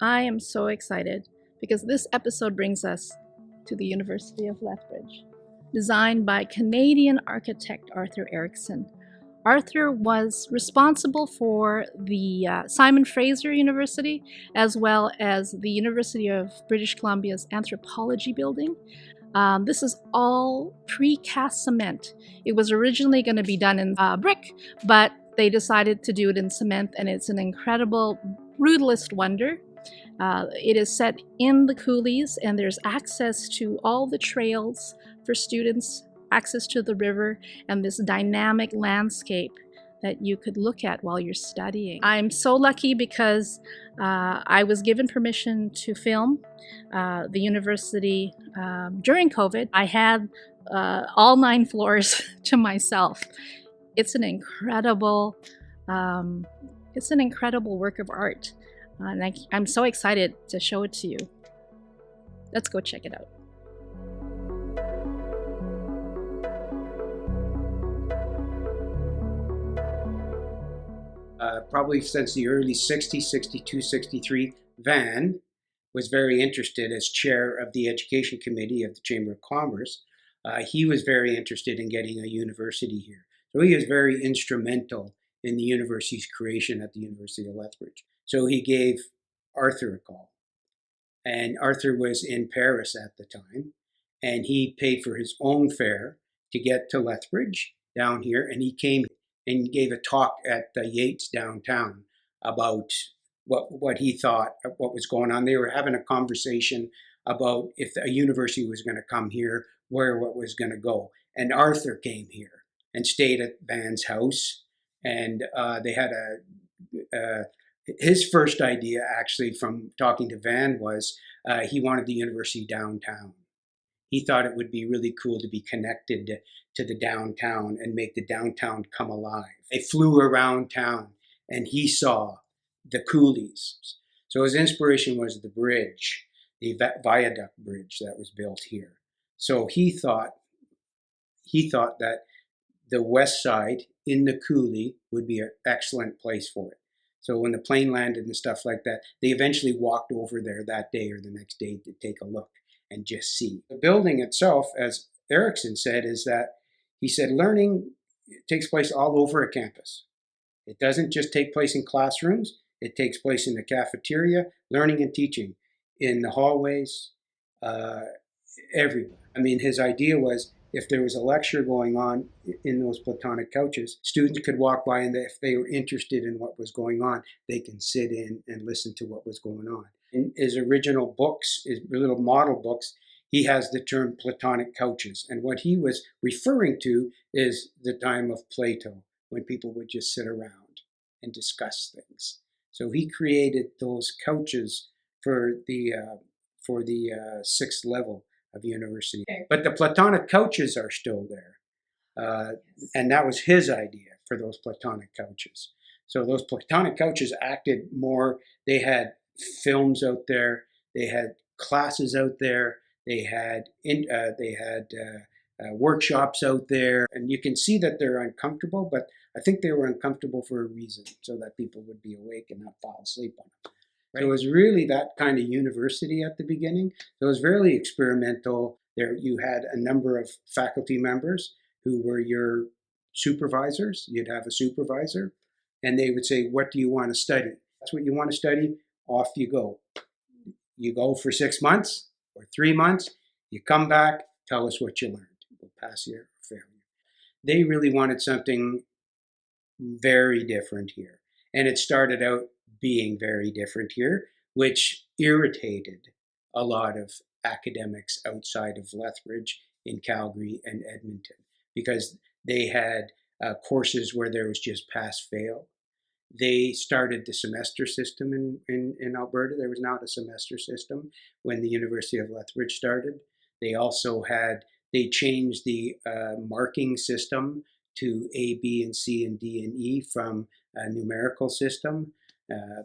I am so excited because this episode brings us to the University of Lethbridge, designed by Canadian architect Arthur Erikson. Arthur was responsible for the Simon Fraser University as well as the University of British Columbia's Anthropology Building. This is all precast cement. It was originally going to be done in brick, but they decided to do it in cement, and it's an incredible brutalist wonder. It is set in the coulees, and there's access to all the trails for students, access to the river, and this dynamic landscape that you could look at while you're studying. I'm so lucky because I was given permission to film the university during COVID. I had all 9 floors to myself. It's an incredible work of art. And I'm so excited to show it to you. Let's go check it out. Probably since the early 60s, 62, 63, Van was very interested as chair of the Education Committee of the Chamber of Commerce. He was very interested in getting a university here. So he was very instrumental in the university's creation at the University of Lethbridge. So he gave Arthur a call. And Arthur was in Paris at the time, and he paid for his own fare to get to Lethbridge down here, and he came and gave a talk at the Yates downtown about what he thought of what was going on. They were having a conversation about if a university was going to come here, where what was going to go. And Arthur came here and stayed at Van's house, and they had his first idea, actually, from talking to Van was he wanted the university downtown. He thought it would be really cool to be connected to the downtown and make the downtown come alive. They flew around town and he saw the coulees. So his inspiration was the bridge, the viaduct bridge that was built here. So he thought that the west side in the coulee would be an excellent place for it. So when the plane landed and stuff like that, they eventually walked over there that day or the next day to take a look and just see. The building itself, as Erikson said, is that he said learning takes place all over a campus. It doesn't just take place in classrooms. It takes place in the cafeteria, learning and teaching, in the hallways, everywhere. I mean, his idea was if there was a lecture going on in those Platonic couches, students could walk by, and if they were interested in what was going on, they can sit in and listen to what was going on. In his original books, his little model books, he has the term Platonic couches. And what he was referring to is the time of Plato, when people would just sit around and discuss things. So he created those couches for the 6th level of university. Okay. But the Platonic couches are still there. And that was his idea for those Platonic couches. So those Platonic couches acted more, they had films out there, they had classes out there, they had workshops out there, and you can see that they're uncomfortable, but I think they were uncomfortable for a reason, so that people would be awake and not fall asleep on them. Right? So it was really that kind of university at the beginning. So it was very experimental. There you had a number of faculty members who were your supervisors. You'd have a supervisor, and they would say, what do you want to study? That's what you want to study? Off you go. You go for 6 months or 3 months. You come back, tell us what you learned. We'll pass you or fail you. They really wanted something very different here. And it started out being very different here, which irritated a lot of academics outside of Lethbridge in Calgary and Edmonton, because they had courses where there was just pass-fail. They started the semester system in Alberta. There was not a semester system when the University of Lethbridge started. They also they changed the marking system to A, B, and C, and D, and E from a numerical system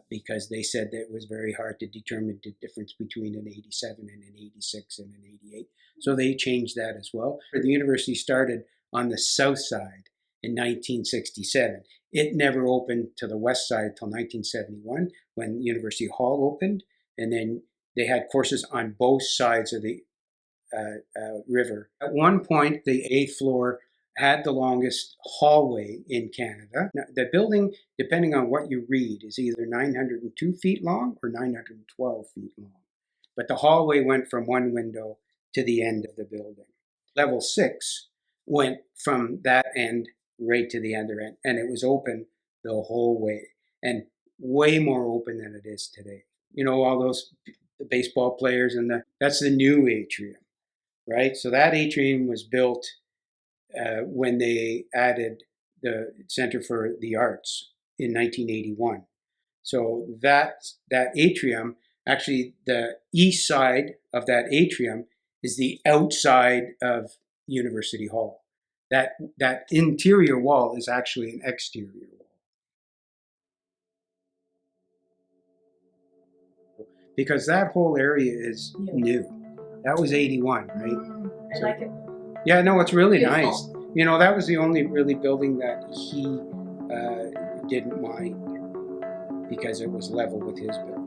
because they said that it was very hard to determine the difference between an 87 and an 86 and an 88. So they changed that as well. The university started on the south side in 1967. It never opened to the west side until 1971 when University Hall opened. And then they had courses on both sides of the river. At one point, the 8th floor had the longest hallway in Canada. Now, the building, depending on what you read, is either 902 feet long or 912 feet long. But the hallway went from one window to the end of the building. Level 6 went from that end right to the other end, and it was open the whole way, and way more open than it is today. You know, all those baseball players, and that's the new atrium, right? So that atrium was built when they added the Center for the Arts in 1981. So that atrium, actually the east side of that atrium is the outside of University Hall. That interior wall is actually an exterior wall. Because that whole area is new. That was 81, right? I like it. Yeah, no, it's really Beautiful. nice. You know, that was the only really building that he didn't mind because it was level with his building.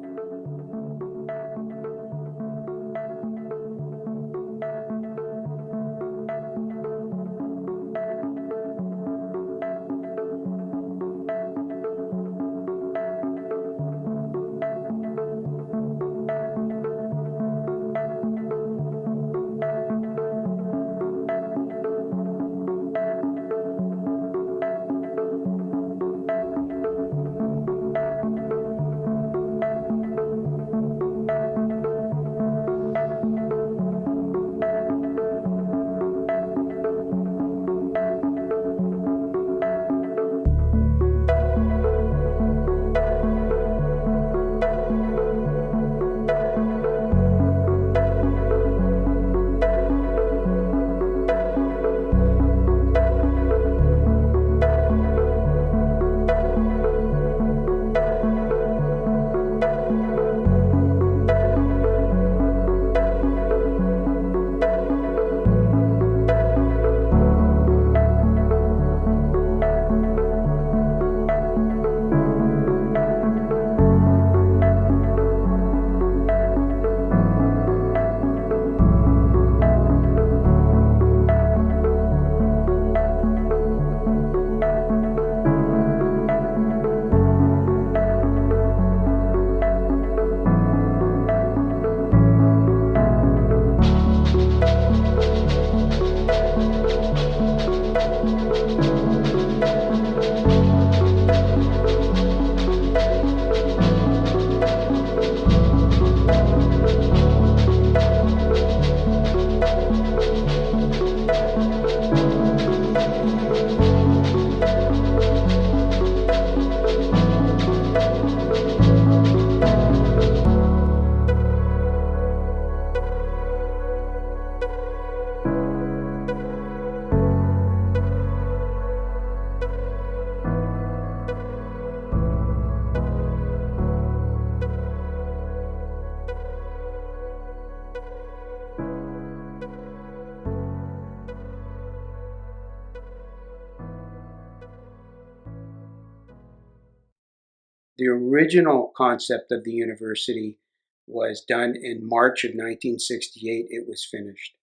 The original concept of the university was done in March of 1968. It was finished.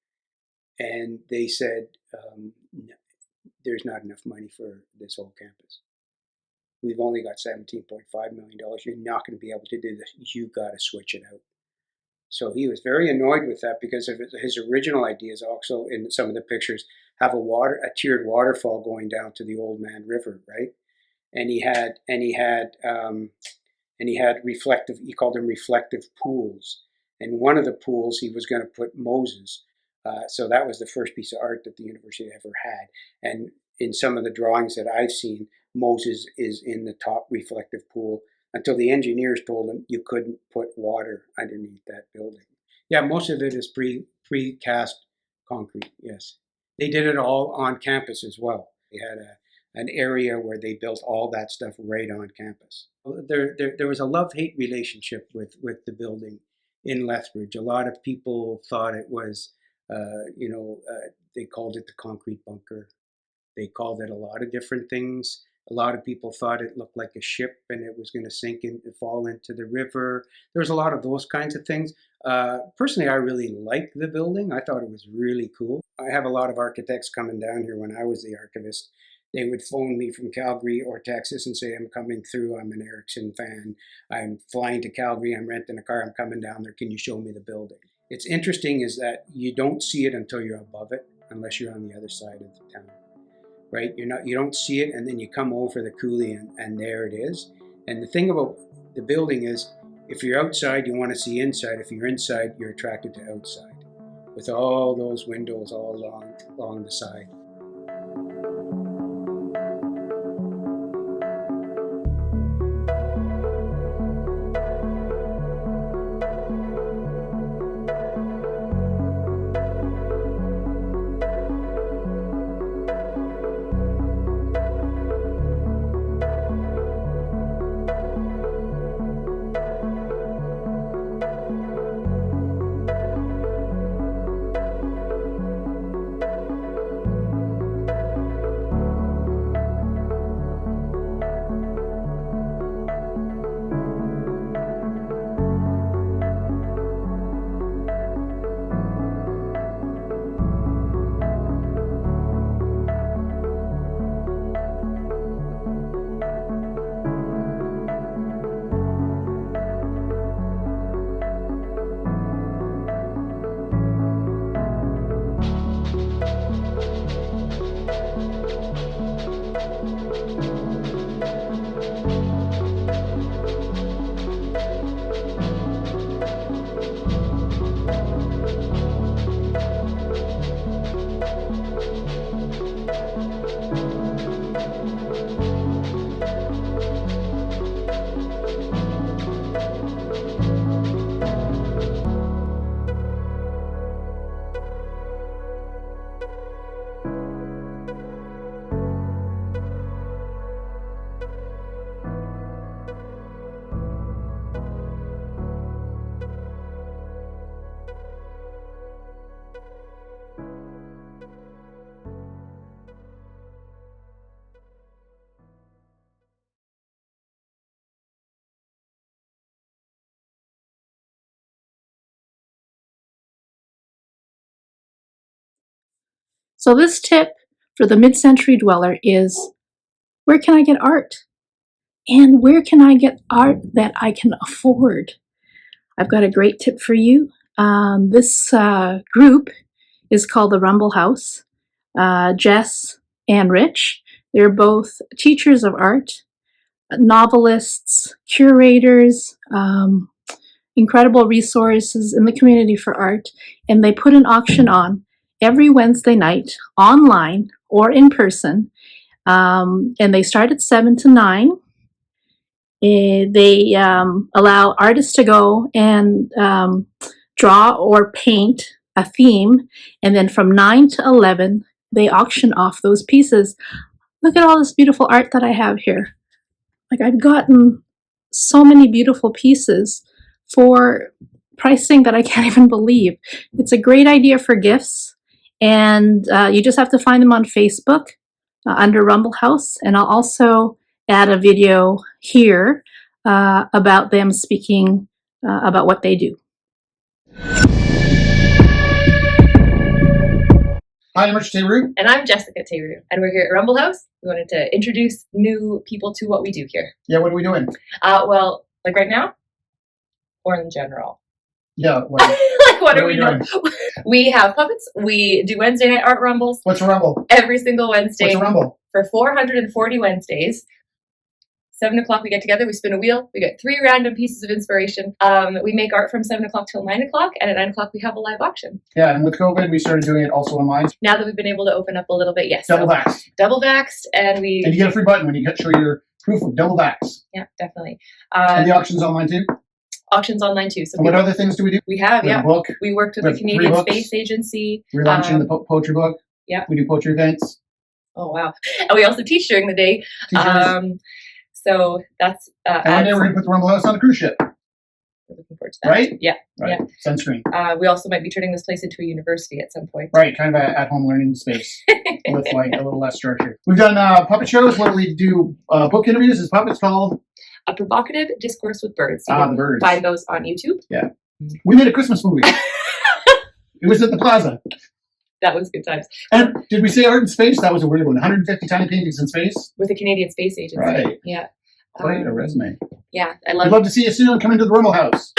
And they said, no, there's not enough money for this whole campus. We've only got $17.5 million. You're not going to be able to do this. You got to switch it out. So he was very annoyed with that because of his original ideas. Also, in some of the pictures, have a tiered waterfall going down to the Oldman River, right? And he had reflective. He called them reflective pools. And one of the pools he was going to put Moses. So that was the first piece of art that the university ever had. And in some of the drawings that I've seen, Moses is in the top reflective pool until the engineers told him you couldn't put water underneath that building. Yeah, most of it is precast concrete, yes. They did it all on campus as well. They had an area where they built all that stuff right on campus. There was a love-hate relationship with the building in Lethbridge. A lot of people thought it was, they called it the concrete bunker. They called it a lot of different things. A lot of people thought it looked like a ship and it was going to sink and fall into the river. There was a lot of those kinds of things. Personally, I really liked the building. I thought it was really cool. I have a lot of architects coming down here. When I was the archivist, they would phone me from Calgary or Texas and say, I'm coming through, I'm an Erickson fan, I'm flying to Calgary, I'm renting a car, I'm coming down there, can you show me the building? It's interesting is that you don't see it until you're above it, unless you're on the other side of the town, right? You don't see it, and then you come over the coulee and there it is. And the thing about the building is, if you're outside, you want to see inside. If you're inside, you're attracted to outside, with all those windows all along the side. So this tip for the mid-century dweller is, where can I get art? And where can I get art that I can afford? I've got a great tip for you. This group is called the Rumble House. Jess and Rich, they're both teachers of art, novelists, curators, incredible resources in the community for art, and they put an auction on every Wednesday night, online or in person, and they start at 7 to 9. They allow artists to go and draw or paint a theme, and then from 9 to 11, they auction off those pieces. Look at all this beautiful art that I have here. Like, I've gotten so many beautiful pieces for pricing that I can't even believe. It's a great idea for gifts, and you just have to find them on Facebook under Rumble House, and I'll also add a video here about them speaking about what they do. Hi, I'm Richard Theroux. And I'm Jessica Theroux. And we're here at Rumble House. We wanted to introduce new people to what we do here. Yeah, what are we doing? Well, like right now? Or in general? Yeah, well, like what are we doing? We have puppets. We do Wednesday night art rumbles. What's a rumble? Every single Wednesday. What's a rumble? For 440 Wednesdays. 7 o'clock we get together, we spin a wheel, we get 3 random pieces of inspiration. We make art from 7 o'clock till 9 o'clock, and at 9 o'clock we have a live auction. Yeah, and with COVID, we started doing it also online. Now that we've been able to open up a little bit, yes. Double vaxxed. Double vaxxed, and we... And you get a free button when you show your proof of double vax. Yeah, definitely. And the auction's online too? Auctions online too. So and what other things do we do? We have, yeah. Book. We worked with the Canadian Space Agency. We're launching the poetry book. Yeah. We do poetry events. Oh, wow. And we also teach during the day. So that's... and one day we're going to put the Rumble House on a cruise ship. We're looking forward to that. Right? Yeah. Right. Sunscreen. We also might be turning this place into a university at some point. Right. Kind of a at-home learning space with like a little less structure. We've done puppet shows where we do book interviews. Is puppets called? A Provocative Discourse with Birds. You The can Birds. find those on YouTube. Yeah. We made a Christmas movie. It was at the Plaza. That was good times. And did we say art in space? That was a weird one. 150 tiny paintings in space. With the Canadian Space Agency. Right. Yeah. Quite a resume. Yeah. I I'd love love to see you soon. Come into the Rimmel House.